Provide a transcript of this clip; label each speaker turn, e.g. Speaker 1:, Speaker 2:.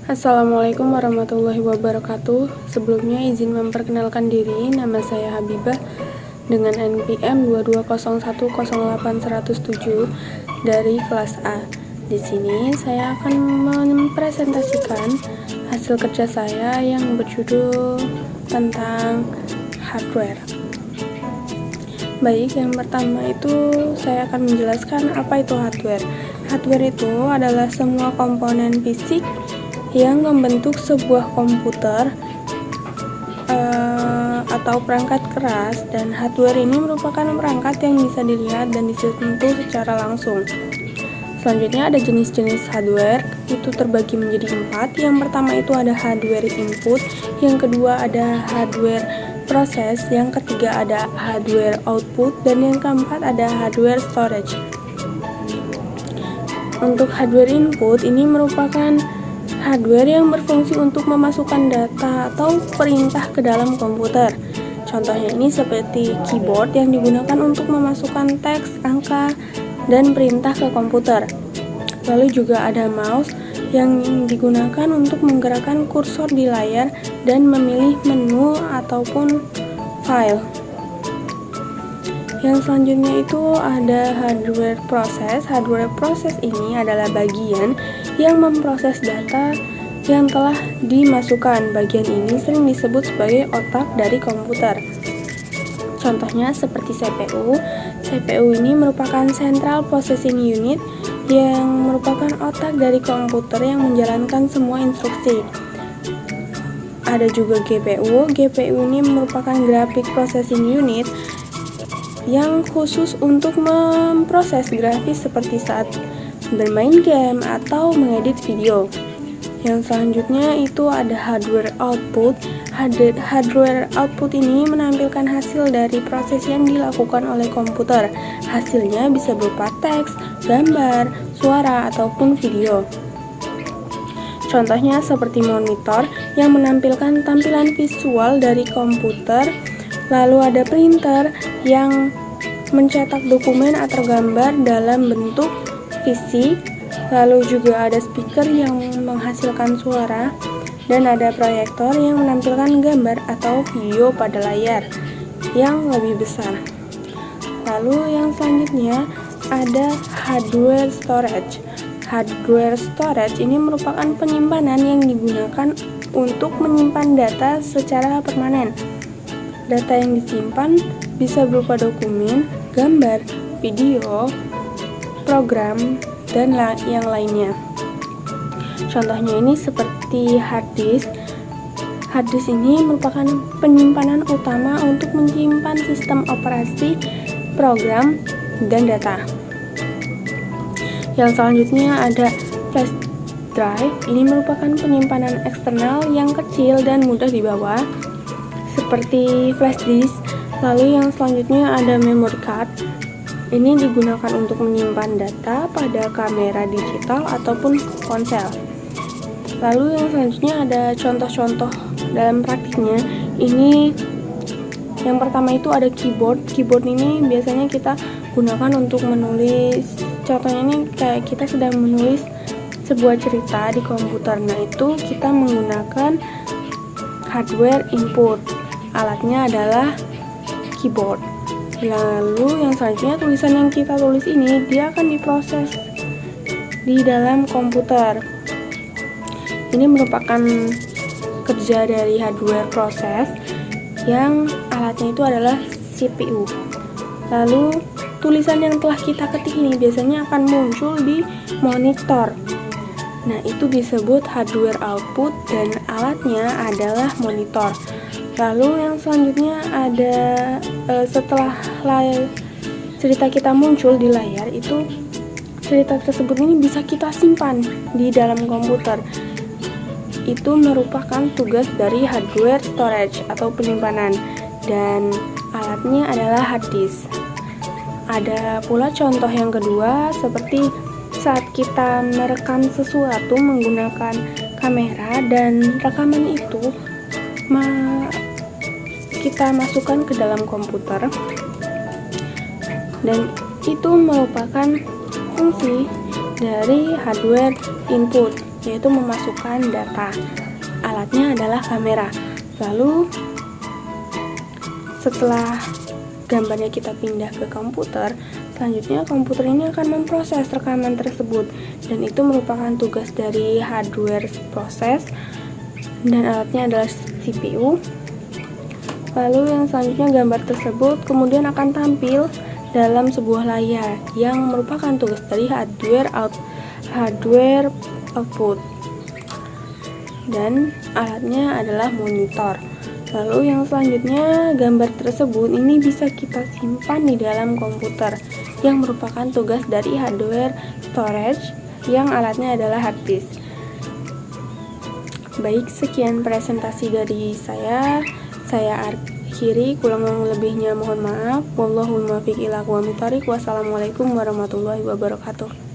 Speaker 1: Assalamualaikum warahmatullahi wabarakatuh. Sebelumnya izin memperkenalkan diri, nama saya Habibah dengan NPM 220108107 dari kelas A. Di sini saya akan mempresentasikan hasil kerja saya yang berjudul tentang hardware. Baik, yang pertama itu saya akan menjelaskan apa itu hardware. Hardware itu adalah semua komponen fisik yang membentuk sebuah komputer atau perangkat keras, dan hardware ini merupakan perangkat yang bisa dilihat dan disentuh secara langsung. Selanjutnya ada jenis-jenis hardware, itu terbagi menjadi 4. Yang pertama itu ada hardware input, yang kedua ada hardware proses, yang ketiga ada hardware output, dan yang keempat ada hardware storage. Untuk hardware input ini merupakan hardware yang berfungsi untuk memasukkan data atau perintah ke dalam komputer. Contohnya ini seperti keyboard yang digunakan untuk memasukkan teks, angka, dan perintah ke komputer. Lalu juga ada mouse yang digunakan untuk menggerakkan kursor di layar dan memilih menu ataupun file. Yang selanjutnya itu ada hardware proses. Hardware proses ini adalah bagian yang memproses data yang telah dimasukkan. Bagian ini sering disebut sebagai otak dari komputer. Contohnya seperti CPU. CPU ini merupakan Central Processing Unit yang merupakan otak dari komputer yang menjalankan semua instruksi. Ada juga GPU. GPU ini merupakan Graphic Processing Unit yang khusus untuk memproses grafis seperti saat bermain game atau mengedit video. Yang selanjutnya itu ada hardware output. Hardware output ini menampilkan hasil dari proses yang dilakukan oleh komputer. Hasilnya bisa berupa teks, gambar, suara, ataupun video. Contohnya seperti monitor yang menampilkan tampilan visual dari komputer. Lalu ada printer yang mencetak dokumen atau gambar dalam bentuk fisik. Lalu juga ada speaker yang menghasilkan suara, dan ada proyektor yang menampilkan gambar atau video pada layar yang lebih besar. Lalu yang selanjutnya ada hardware storage. Hardware storage ini merupakan penyimpanan yang digunakan untuk menyimpan data secara permanen. Data yang disimpan bisa berupa dokumen, gambar, video, program, dan yang lainnya. Contohnya ini seperti hard disk. Hard disk ini merupakan penyimpanan utama untuk menyimpan sistem operasi, program, dan data. Yang selanjutnya ada flash drive. Ini merupakan penyimpanan eksternal yang kecil dan mudah dibawa, seperti flash disk. Lalu yang selanjutnya ada memory card. Ini digunakan untuk menyimpan data pada kamera digital ataupun ponsel. Lalu yang selanjutnya ada contoh-contoh dalam praktiknya. Ini yang pertama itu ada keyboard. Keyboard ini biasanya kita gunakan untuk menulis. Contohnya ini kayak kita sedang menulis sebuah cerita di komputer. Nah, itu kita menggunakan hardware input. Alatnya adalah keyboard. Lalu yang selanjutnya tulisan yang kita tulis ini dia akan diproses di dalam komputer. Ini merupakan kerja dari hardware proses yang alatnya itu adalah CPU. Lalu tulisan yang telah kita ketik ini biasanya akan muncul di monitor. Nah, itu disebut hardware output dan alatnya adalah monitor. Lalu yang selanjutnya ada setelah cerita kita muncul di layar, itu cerita tersebut ini bisa kita simpan di dalam komputer. Itu merupakan tugas dari hardware storage atau penyimpanan, dan alatnya adalah hard disk. Ada pula contoh yang kedua seperti saat kita merekam sesuatu menggunakan kamera, dan rekaman itu kita masukkan ke dalam komputer, dan itu merupakan fungsi dari hardware input. yaitu memasukkan data. Alatnya adalah kamera. Lalu setelah gambarnya kita pindah ke komputer, selanjutnya komputer ini akan memproses rekaman tersebut, dan itu merupakan tugas dari hardware proses, dan alatnya adalah CPU. Lalu yang selanjutnya, gambar tersebut kemudian akan tampil dalam sebuah layar yang merupakan tugas dari hardware output, dan alatnya adalah monitor. Lalu yang selanjutnya, gambar tersebut ini bisa kita simpan di dalam komputer yang merupakan tugas dari hardware storage yang alatnya adalah hard disk. Baik, sekian presentasi dari saya akhiri, kurang lebihnya mohon maaf. Wallahul muwaffiq ila aqwamit thoriq. Wassalamualaikum warahmatullahi wabarakatuh.